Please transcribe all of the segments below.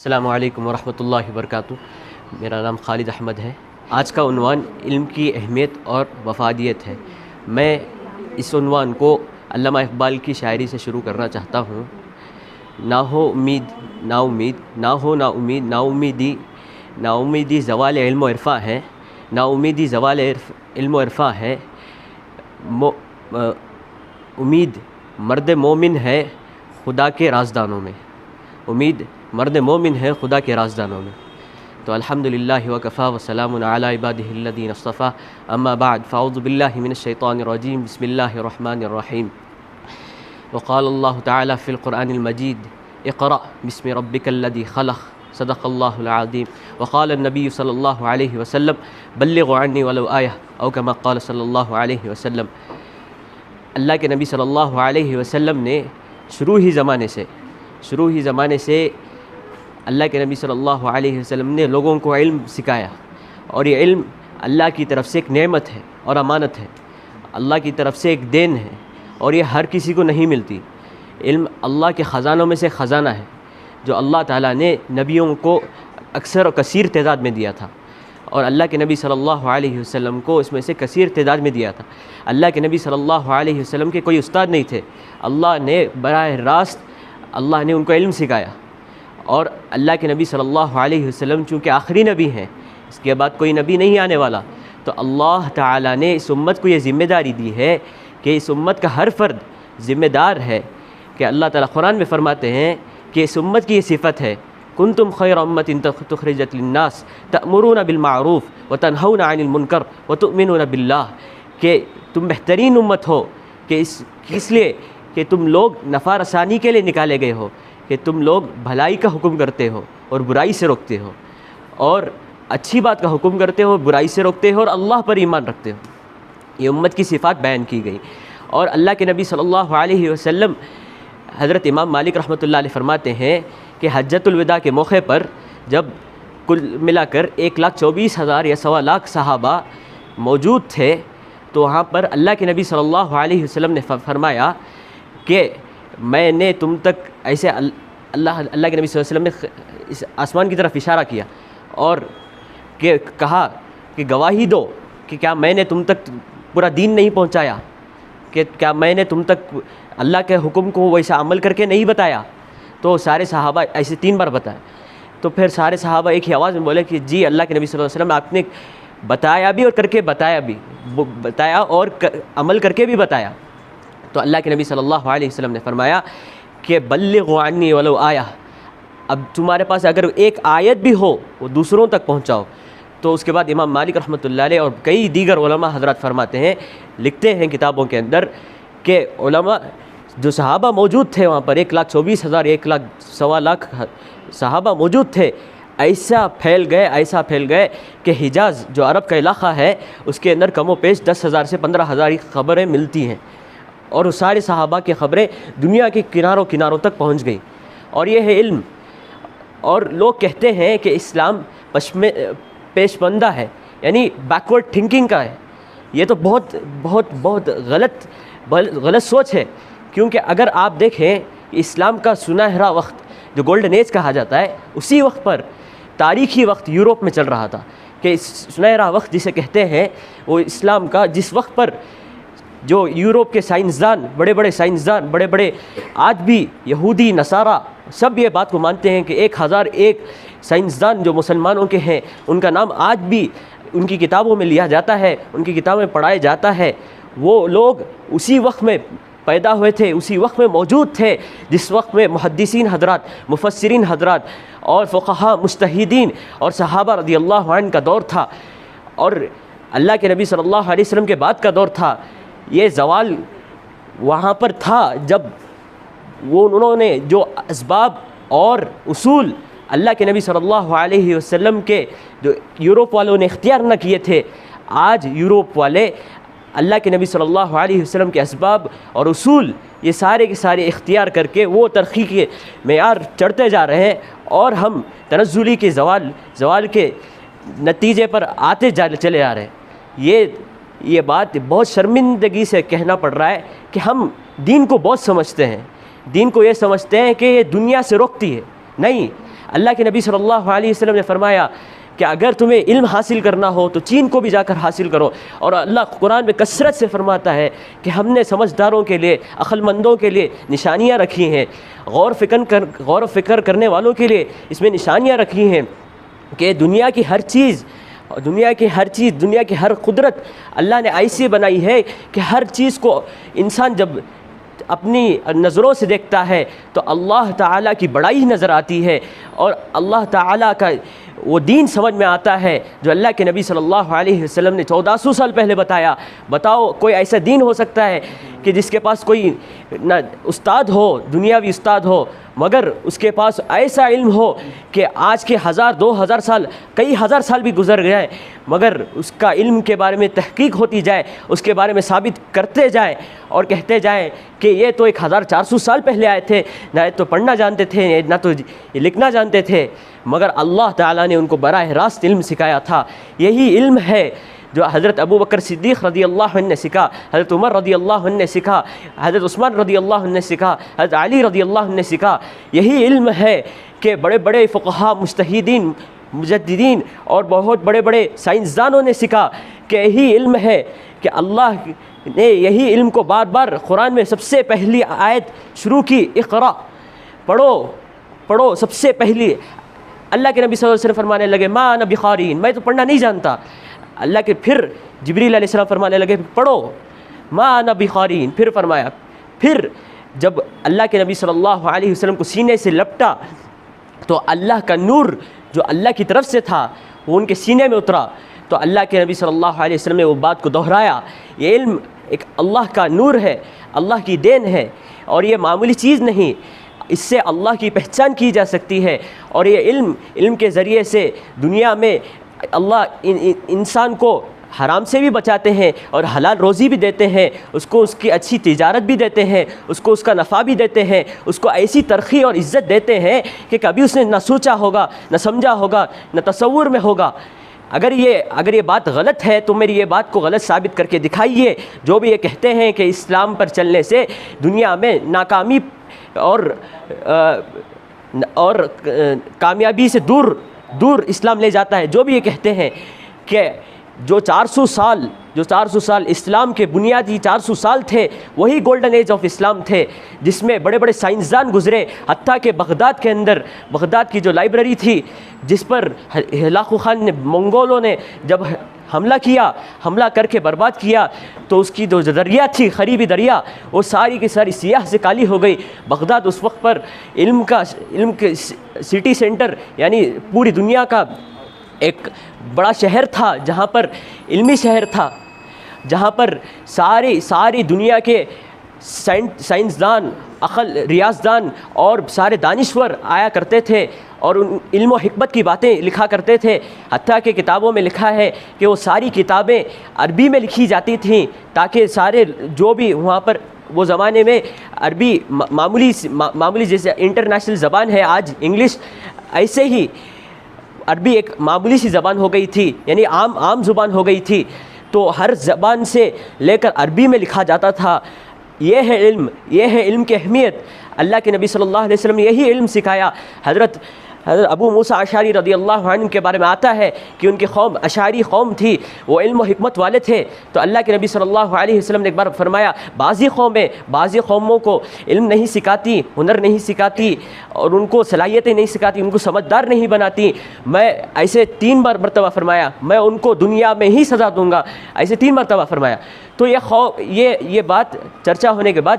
السلام علیکم ورحمۃ اللہ وبرکاتہ۔ میرا نام خالد احمد ہے۔ آج کا عنوان علم کی اہمیت اور وفادیت ہے۔ میں اس عنوان کو علامہ اقبال کی شاعری سے شروع کرنا چاہتا ہوں۔ نہ ہو امید نا امید، نہ ہو نا امید، نا امیدی زوال علم و عرفاں ہے، نا امیدی زوال علم و عرفاں ہے، امید مرد مومن ہے خدا کے رازدانوں میں، امید مرد مومن ہے خدا کے رازدانوں میں۔ تو الحمدللہ وکفیٰ وسلام علی عبادہ الذین اصطفیٰ، اما بعد فاعوذ باللہ من الشیطان الرجیم، بسم اللہ الرحمن الرحیم۔ وقال اللہ تعالی فی القرآن المجید اقرأ بسم ربک الذی خلق، صدق اللہ العظیم۔ وقال النبی صلی اللہ علیہ وسلم بلغوا عنی ولو آیہ، او کما قال صلی اللہ علیہ وسلم۔ اللہ کے نبی صلی اللہ علیہ وسلم نے شروع ہی زمانے سے اللہ کے نبی صلی اللہ علیہ وسلم نے لوگوں کو علم سکھایا، اور یہ علم اللہ کی طرف سے ایک نعمت ہے اور امانت ہے، اللہ کی طرف سے ایک دین ہے، اور یہ ہر کسی کو نہیں ملتی۔ علم اللہ کے خزانوں میں سے خزانہ ہے جو اللہ تعالیٰ نے نبیوں کو اکثر و کثیر تعداد میں دیا تھا، اور اللہ کے نبی صلی اللہ علیہ وسلم کو اس میں سے کثیر تعداد میں دیا تھا۔ اللہ کے نبی صلی اللہ علیہ وسلم کے کوئی استاد نہیں تھے، اللہ نے براہ راست اللہ نے ان کو علم سکھایا، اور اللہ کے نبی صلی اللہ علیہ وسلم چونکہ آخری نبی ہیں، اس کے بعد کوئی نبی نہیں آنے والا، تو اللہ تعالیٰ نے اس امت کو یہ ذمہ داری دی ہے کہ اس امت کا ہر فرد ذمہ دار ہے کہ اللہ تعالیٰ قرآن میں فرماتے ہیں کہ اس امت کی یہ صفت ہے، کنتم خیر امۃ اخرجت للناس تأمرون بالمعروف وتنہون عن المنکر وتؤمنون باللہ، کہ تم بہترین امت ہو کہ اس لیے کہ تم لوگ نفع رسانی کے لیے نکالے گئے ہو، کہ تم لوگ بھلائی کا حکم کرتے ہو اور برائی سے روکتے ہو، اور اچھی بات کا حکم کرتے ہو، برائی سے روکتے ہو، اور اللہ پر ایمان رکھتے ہو۔ یہ امت کی صفات بیان کی گئی، اور اللہ کے نبی صلی اللہ علیہ وسلم حضرت امام مالک رحمۃ اللہ علیہ فرماتے ہیں کہ حجۃ الوداع کے موقع پر جب کل ملا کر 1,24,000 یا 1,00,000 صحابہ موجود تھے، تو وہاں پر اللہ کے نبی صلی اللہ علیہ وسلم نے فرمایا کہ میں نے تم تک ایسے اللہ کے نبی صلی اللہ علیہ وسلم نے اس آسمان کی طرف اشارہ کیا اور کہا کہ گواہی دو کہ کیا میں نے تم تک پورا دین نہیں پہنچایا، کہ کیا میں نے تم تک اللہ کے حکم کو ویسا عمل کر کے نہیں بتایا؟ تو سارے صحابہ ایسے 3 بار بتایا، تو پھر سارے صحابہ ایک ہی آواز میں بولے کہ جی اللہ کے نبی صلی اللہ علیہ وسلم آپ نے بتایا بھی اور کر کے بتایا اور عمل کر کے بھی بتایا۔ تو اللہ کے نبی صلی اللہ علیہ وسلم نے فرمایا کہ بلغوا عنی ولو آیہ، اب تمہارے پاس اگر ایک آیت بھی ہو وہ دوسروں تک پہنچاؤ۔ تو اس کے بعد امام مالک رحمۃ اللہ علیہ اور کئی دیگر علماء حضرات فرماتے ہیں، لکھتے ہیں کتابوں کے اندر کہ علماء جو صحابہ موجود تھے وہاں پر 1,24,000 1,00,000 صحابہ موجود تھے، ایسا پھیل گئے کہ حجاز جو عرب کا علاقہ ہے اس کے اندر کم و بیش 10,000 سے 15,000 خبریں ملتی ہیں، اور اس سارے صحابہ کی خبریں دنیا کے کناروں تک پہنچ گئی، اور یہ ہے علم۔ اور لوگ کہتے ہیں کہ اسلام پیشمندہ ہے، یعنی بیکورڈ تھنکنگ کا ہے۔ یہ تو بہت غلط سوچ ہے، کیونکہ اگر آپ دیکھیں اسلام کا سنہرا وقت جو گولڈن ایج کہا جاتا ہے، اسی وقت پر تاریخی وقت یورپ میں چل رہا تھا، کہ سنہرا وقت جسے کہتے ہیں وہ اسلام کا، جس وقت پر جو یورپ کے سائنسدان بڑے بڑے آج بھی یہودی نصارہ سب یہ بات کو مانتے ہیں کہ 1,001 سائنسدان جو مسلمانوں کے ہیں ان کا نام آج بھی ان کی کتابوں میں لیا جاتا ہے، ان کی کتابوں میں پڑھایا جاتا ہے۔ وہ لوگ اسی وقت میں پیدا ہوئے تھے، اسی وقت میں موجود تھے جس وقت میں محدثین حضرات، مفسرین حضرات اور فقہاء مجتہدین اور صحابہ رضی اللہ عنہ کا دور تھا، اور اللہ کے نبی صلی اللہ علیہ وسلم کے بعد کا دور تھا۔ یہ زوال وہاں پر تھا جب انہوں نے جو اسباب اور اصول اللہ کے نبی صلی اللہ علیہ وسلم کے جو یورپ والوں نے اختیار نہ کیے تھے، آج یورپ والے اللہ کے نبی صلی اللہ علیہ وسلم کے اسباب اور اصول یہ سارے کے سارے اختیار کر کے وہ ترقی کے معیار چڑھتے جا رہے ہیں، اور ہم تنزلی کے زوال کے نتیجے پر آتے چلے آ رہے ہیں۔ یہ بات بہت شرمندگی سے کہنا پڑ رہا ہے کہ ہم دین کو بہت سمجھتے ہیں، دین کو یہ سمجھتے ہیں کہ یہ دنیا سے روکتی ہے۔ نہیں، اللہ کے نبی صلی اللہ علیہ وسلم نے فرمایا کہ اگر تمہیں علم حاصل کرنا ہو تو چین کو بھی جا کر حاصل کرو. اور اللہ قرآن میں کثرت سے فرماتا ہے کہ ہم نے سمجھداروں کے لیے، عقل مندوں کے لیے نشانیاں رکھی ہیں، غور و فکر کرنے والوں کے لیے اس میں نشانیاں رکھی ہیں کہ دنیا کی ہر چیز، دنیا کی ہر قدرت اللہ نے ایسی بنائی ہے کہ ہر چیز کو انسان جب اپنی نظروں سے دیکھتا ہے تو اللہ تعالیٰ کی بڑائی نظر آتی ہے، اور اللہ تعالیٰ کا وہ دین سمجھ میں آتا ہے جو اللہ کے نبی صلی اللہ علیہ وسلم نے 1400 سال پہلے بتایا. بتاؤ کوئی ایسا دین ہو سکتا ہے کہ جس کے پاس کوئی نہ استاد ہو، دنیاوی استاد ہو، مگر اس کے پاس ایسا علم ہو کہ آج کے 1000-2000 سال، کئی ہزار سال بھی گزر گئے، مگر اس کا علم کے بارے میں تحقیق ہوتی جائے، اس کے بارے میں ثابت کرتے جائیں اور کہتے جائیں کہ یہ تو 1400 سال پہلے آئے تھے، نہ تو پڑھنا جانتے تھے نہ تو لکھنا جانتے تھے، مگر اللہ تعالیٰ نے ان کو براہ راست علم سکھایا تھا. یہی علم ہے جو حضرت ابو بکر صدیق رضی اللہ عنہ نے سکھا، حضرت عمر رضی اللہ عنہ نے سکھا، حضرت عثمان رضی اللہ عنہ نے سکھا، حضرت علی رضی اللہ عنہ نے سکھا. یہی علم ہے کہ بڑے بڑے فقہاء، مجتہدین، مجددین اور بہت بڑے بڑے سائنسدانوں نے سکھا. کہ یہی علم ہے کہ اللہ نے یہی علم کو بار بار قرآن میں سب سے پہلی آیت شروع کی، اقرا، پڑھو. سب سے پہلی اللہ کے نبی صلی اللہ علیہ وسلم فرمانے لگے ما انا بقارئ، میں تو پڑھنا نہیں جانتا. اللہ کے پھر جبریل علیہ السلام فرمانے لگے پڑھو ما انا بقارئ. پھر فرمایا، پھر جب اللہ کے نبی صلی اللہ علیہ وسلم کو سینے سے لپٹا تو اللہ کا نور جو اللہ کی طرف سے تھا وہ ان کے سینے میں اترا. تو اللہ کے نبی صلی اللہ علیہ وسلم نے وہ بات کو دہرایا. یہ علم ایک اللہ کا نور ہے، اللہ کی دین ہے، اور یہ معمولی چیز نہیں. اس سے اللہ کی پہچان کی جا سکتی ہے، اور یہ علم کے ذریعے سے دنیا میں اللہ انسان کو حرام سے بھی بچاتے ہیں اور حلال روزی بھی دیتے ہیں، اس کو اس کی اچھی تجارت بھی دیتے ہیں، اس کو اس کا نفع بھی دیتے ہیں، اس کو ایسی ترقی اور عزت دیتے ہیں کہ کبھی اس نے نہ سوچا ہوگا، نہ سمجھا ہوگا، نہ تصور میں ہوگا. اگر یہ بات غلط ہے تو میری یہ بات کو غلط ثابت کر کے دکھائیے. جو بھی یہ کہتے ہیں کہ اسلام پر چلنے سے دنیا میں ناکامی اور کامیابی سے دور اسلام لے جاتا ہے، جو بھی یہ کہتے ہیں کہ جو 400 سال اسلام کے بنیادی 400 سال تھے وہی گولڈن ایج آف اسلام تھے، جس میں بڑے بڑے سائنسدان گزرے. حتیٰ کہ بغداد کے اندر، بغداد کی جو لائبریری تھی جس پر ہلاکو خان نے، منگولوں نے جب حملہ کر کے برباد کیا، تو اس کی جو دریا تھی، خریبی دریا، وہ ساری کی ساری سیاہ سے کالی ہو گئی. بغداد اس وقت پر علم کے سٹی سینٹر، یعنی پوری دنیا کا ایک بڑا شہر تھا، جہاں پر علمی شہر تھا، جہاں پر ساری دنیا کے سائنسدان، ریاضدان اور سارے دانشور آیا کرتے تھے اور ان علم و حکمت کی باتیں لکھا کرتے تھے. حتیٰ کہ کتابوں میں لکھا ہے کہ وہ ساری کتابیں عربی میں لکھی جاتی تھیں تاکہ سارے جو بھی وہاں پر وہ زمانے میں عربی معمولی جیسے انٹرنیشنل زبان ہے آج انگلش، ایسے ہی عربی ایک معمولی سی زبان ہو گئی تھی، یعنی عام زبان ہو گئی تھی. تو ہر زبان سے لے کر عربی میں لکھا جاتا تھا. یہ ہے علم کی اہمیت. اللہ کے نبی صلی اللہ علیہ وسلم نے یہی علم سکھایا. حضرت ابو موسیٰ اشعری رضی اللہ عنہ کے بارے میں آتا ہے کہ ان کی قوم اشعری قوم تھی، وہ علم و حکمت والے تھے. تو اللہ کے نبی صلی اللہ علیہ وسلم نے ایک بار فرمایا بعضی قوموں کو علم نہیں سکھاتی، ہنر نہیں سکھاتی، اور ان کو صلاحیتیں نہیں سکھاتی، ان کو سمجھدار نہیں بناتی. میں ایسے 3 مرتبہ فرمایا میں ان کو دنیا میں ہی سزا دوں گا، ایسے 3 مرتبہ فرمایا. تو یہ بات چرچا ہونے کے بعد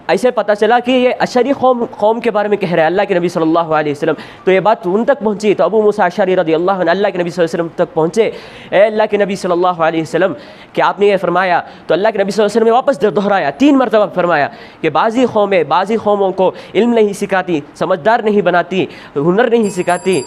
ایسے پتہ چلا کہ یہ اشعری قوم کے بارے میں کہہ رہا ہے اللہ کے نبی صلی اللہ علیہ وسلم. تو یہ بات ان تک پہنچی. تو ابو موسیٰ اشعری رضی اللہ عنہ اللہ کے نبی صلی اللہ علیہ وسلم تک پہنچے. اے اللہ کے نبی صلی اللہ علیہ وسلم کہ آپ نے یہ فرمایا. تو اللہ کے نبی صلی اللہ علیہ وسلم نے واپس دہرایا 3 مرتبہ فرمایا کہ بعضی قوموں کو علم نہیں سکھاتی، سمجھدار نہیں بناتی، ہنر نہیں سکھاتی.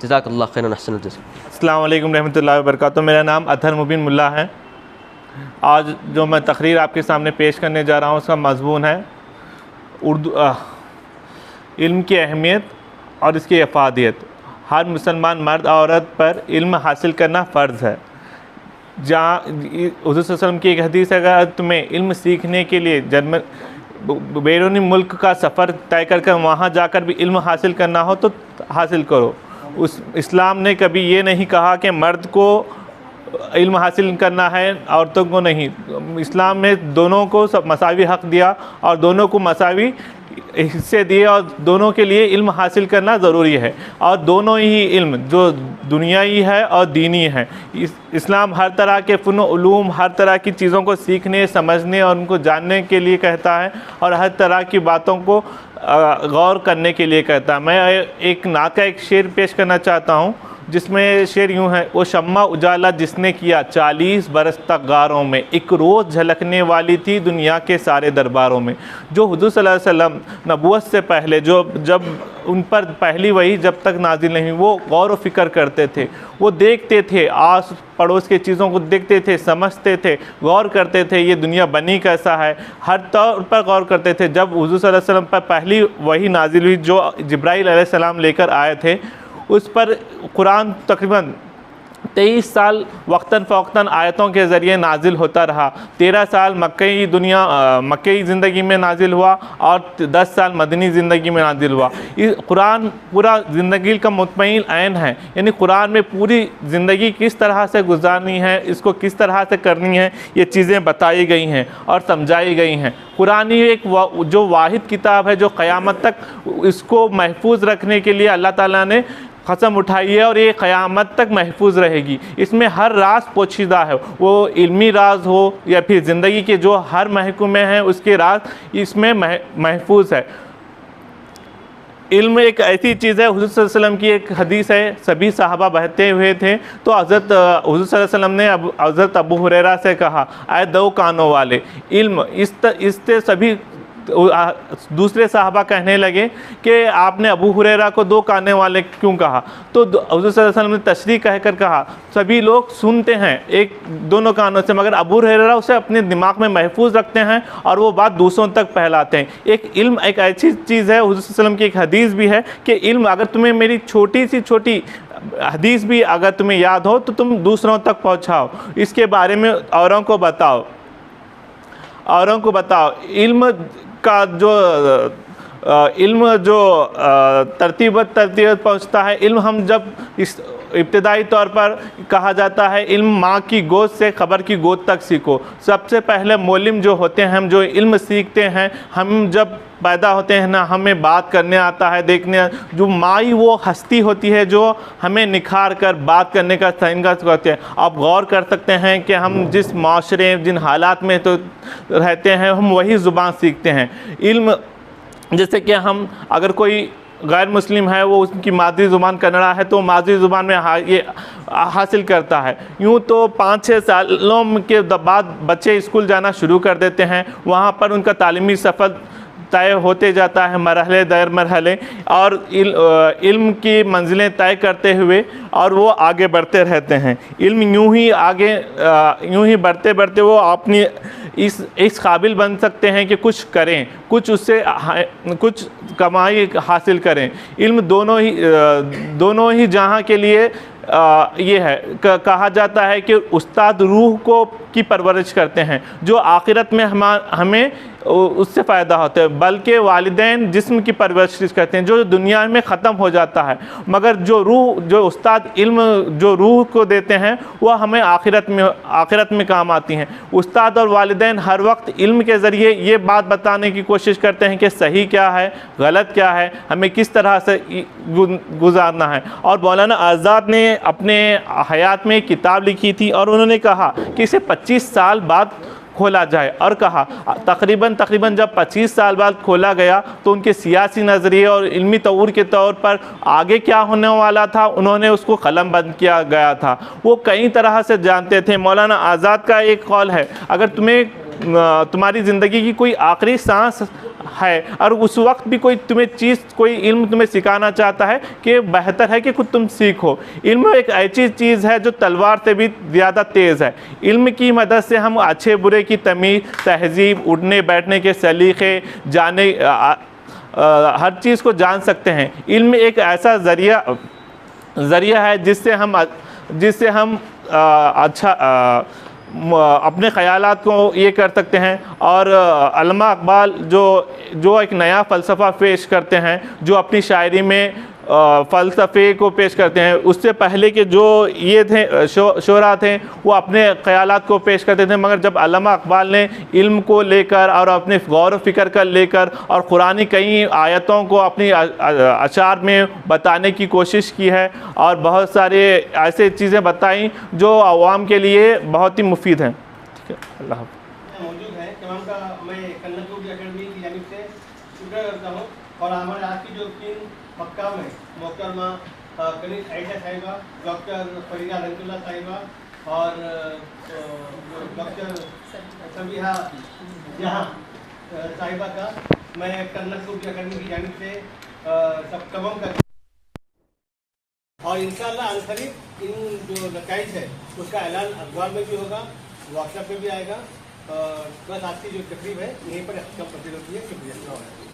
جزاک اللہ خیرا احسن الجزاء. السلام علیکم رحمۃ اللہ وبرکاتہ. میرا نام اطہر مبین ملا ہے. آج جو میں تقریر آپ کے سامنے پیش کرنے جا رہا ہوں اس کا مضمون ہے علم کی اہمیت اور اس کی افادیت. ہر مسلمان مرد عورت پر علم حاصل کرنا فرض ہے. جہاں حضور صلی اللہ علیہ وسلم کی ایک حدیث ہے اگر تمہیں علم سیکھنے کے لیے بیرونی ملک کا سفر طے کر وہاں جا کر بھی علم حاصل کرنا ہو تو حاصل کرو۔ اسلام نے کبھی یہ نہیں کہا کہ مرد کو علم حاصل کرنا ہے، عورتوں کو نہیں۔ اسلام نے دونوں کو مساوی حق دیا اور دونوں کو مساوی حصے دیے، اور دونوں کے لیے علم حاصل کرنا ضروری ہے، اور دونوں ہی علم جو دنیائی ہے اور دینی ہے۔ اسلام ہر طرح کے فن و علوم، ہر طرح کی چیزوں کو سیکھنے، سمجھنے اور ان کو جاننے کے لیے کہتا ہے، اور ہر طرح کی باتوں کو غور کرنے کے لیے کہتا ہے۔ میں ایک نعت کا ایک شعر پیش کرنا چاہتا ہوں، جس میں شعر یوں ہے: وہ شمع اجالا جس نے کیا 40 برس تک غاروں میں، ایک روز جھلکنے والی تھی دنیا کے سارے درباروں میں۔ جو حضور صلی اللہ علیہ وسلم نبوت سے پہلے جب ان پر پہلی وحی جب تک نازل نہیں، وہ غور و فکر کرتے تھے، وہ دیکھتے تھے، آس پڑوس کے چیزوں کو دیکھتے تھے، سمجھتے تھے، غور کرتے تھے یہ دنیا بنی کیسا ہے، ہر طور پر غور کرتے تھے۔ جب حضور صلی اللہ علیہ وسلم پر پہلی وحی نازل ہوئی جو جبرائیل علیہ السلام لے کر آئے تھے، اس پر قرآن تقریباً 23 سال وقتاً فوقتاً آیتوں کے ذریعے نازل ہوتا رہا۔ 13 سال مکئی زندگی میں نازل ہوا، اور 10 سال مدنی زندگی میں نازل ہوا۔ قرآن پورا زندگی کا مطمئن عین ہے، یعنی قرآن میں پوری زندگی کس طرح سے گزارنی ہے، اس کو کس طرح سے کرنی ہے، یہ چیزیں بتائی گئی ہیں اور سمجھائی گئی ہیں۔ قرآن ایک جو واحد کتاب ہے جو قیامت تک اس کو محفوظ رکھنے کے لیے اللہ تعالیٰ نے قسم اٹھائی ہے، اور یہ قیامت تک محفوظ رہے گی۔ اس میں ہر راز پوشیدہ ہے، وہ علمی راز ہو یا پھر زندگی کے جو ہر محکمے ہیں اس کے راز اس میں محفوظ ہے۔ علم ایک ایسی چیز ہے، حضور صلی اللہ علیہ وسلم کی ایک حدیث ہے، سبھی صحابہ بہتے ہوئے تھے تو حضرت حضور صلی اللہ علیہ وسلم نے حضرت ابو ہریرہ سے کہا: اے دو کانوں والے، علم اس سے سبھی دوسرے صحابہ کہنے لگے کہ آپ نے ابو ہریرہ کو دو کانے والے کیوں کہا؟ تو حضور صلی اللہ علیہ وسلم نے تشریح کہہ کر کہا: سبھی لوگ سنتے ہیں دونوں کانوں سے، مگر ابو ہریرہ اسے اپنے دماغ میں محفوظ رکھتے ہیں اور وہ بات دوسروں تک پھیلاتے ہیں۔ ایک علم ایک ایسی چیز ہے، حضور صلی اللہ علیہ وسلم کی ایک حدیث بھی ہے کہ علم اگر تمہیں میری چھوٹی حدیث بھی اگر تمہیں یاد ہو تو تم دوسروں تک پہنچاؤ، اس کے بارے میں اوروں کو بتاؤ۔ علم کا جو ترتیب پہنچتا ہے، علم ہم جب اس ابتدائی طور پر کہا جاتا ہے علم ماں کی گود سے خبر کی گود تک سیکھو۔ سب سے پہلے معلم جو ہوتے ہیں، ہم جو علم سیکھتے ہیں، ہم جب پیدا ہوتے ہیں نا، ہمیں بات کرنے آتا ہے، دیکھنے، جو مائی وہ ہستی ہوتی ہے جو ہمیں نکھار کر بات کرنے کا طریقہ سکھاتے ہیں۔ آپ غور کر سکتے ہیں کہ ہم جس معاشرے جن حالات میں تو رہتے ہیں، ہم وہی زبان سیکھتے ہیں۔ علم جیسے کہ ہم اگر کوئی غیر مسلم ہے، وہ اس کی مادری زبان کنڑا ہے تو مادری زبان میں یہ حاصل کرتا ہے۔ یوں تو 5-6 سالوں کے بعد بچے اسکول جانا شروع کر دیتے ہیں، وہاں پر ان کا تعلیمی سفر طے ہوتے جاتا ہے، مرحلے در مرحلے، اور علم کی منزلیں طے کرتے ہوئے اور وہ آگے بڑھتے رہتے ہیں۔ علم یوں ہی بڑھتے وہ اپنی اس قابل بن سکتے ہیں کہ کچھ کریں، کچھ اس سے کچھ کمائی حاصل کریں۔ علم دونوں ہی جہاں کے لیے یہ ہے کہا جاتا ہے کہ استاد روح کی پرورش کرتے ہیں، جو آخرت میں ہمیں اس سے فائدہ ہوتا ہے، بلکہ والدین جسم کی پرورش کرتے ہیں جو دنیا میں ختم ہو جاتا ہے، مگر جو استاد علم جو روح کو دیتے ہیں وہ ہمیں آخرت میں کام آتی ہیں۔ استاد اور والدین ہر وقت علم کے ذریعے یہ بات بتانے کی کوشش کرتے ہیں کہ صحیح کیا ہے، غلط کیا ہے، ہمیں کس طرح سے گزارنا ہے۔ اور مولانا آزاد نے اپنے حیات میں ایک کتاب لکھی تھی اور انہوں نے کہا کہ اسے 25 سال بعد کھولا جائے، اور کہا تقریباً جب 25 سال بعد کھولا گیا تو ان کے سیاسی نظریے اور علمی تطور کے طور پر آگے کیا ہونے والا تھا انہوں نے اس کو قلم بند کیا گیا تھا۔ وہ کئی طرح سے جانتے تھے۔ مولانا آزاد کا ایک قول ہے، اگر تمہاری زندگی کی کوئی آخری سانس ہے اور اس وقت بھی کوئی علم تمہیں سکھانا چاہتا ہے کہ بہتر ہے کہ خود تم سیکھو۔ علم ایک ایسی چیز ہے جو تلوار سے بھی زیادہ تیز ہے۔ علم کی مدد سے ہم اچھے برے کی تمیز، تہذیب، اٹھنے بیٹھنے کے سلیقے، ہر چیز کو جان سکتے ہیں۔ علم ایک ایسا ذریعہ ہے جس سے ہم اپنے خیالات کو یہ کر سکتے ہیں. اور علامہ اقبال جو ایک نیا فلسفہ پیش کرتے ہیں, جو اپنی شاعری میں فلسفے کو پیش کرتے ہیں, اس سے پہلے کے جو یہ تھے شعراء تھے وہ اپنے خیالات کو پیش کرتے تھے, مگر جب علامہ اقبال نے علم کو لے کر اور اپنے غور و فکر کا لے کر اور قرآن کئی آیتوں کو اپنی اشعار میں بتانے کی کوشش کی ہے اور بہت سارے ایسے چیزیں بتائیں جو عوام کے لیے بہت ہی مفید ہیں. ٹھیک ہے, اللہ حافظ. موجود ہے تمام کا میں کنت اردو اکیڈمی کی جانب سے شکر کرتا ہوں. اور ہمارے آج کی جو 3 حکام ہیں, محترمہ کنیز عائشہ صاحبہ, ڈاکٹر فریدہ رحمت اللہ صاحبہ اور ڈاکٹر سبیحہ جہاں صاحبہ کا میں کنت اردو اکیڈمی کی جانب سے سب تمام کا, اور انشاءاللہ عنقریب ان جو نتائج ہے اس کا اعلان اخبار میں بھی ہوگا, واٹس ایپ پہ بھی آئے گا. بس آج کی جو تقریب ہے یہیں پر اختتام پذیر ہوتی ہے. شکریہ.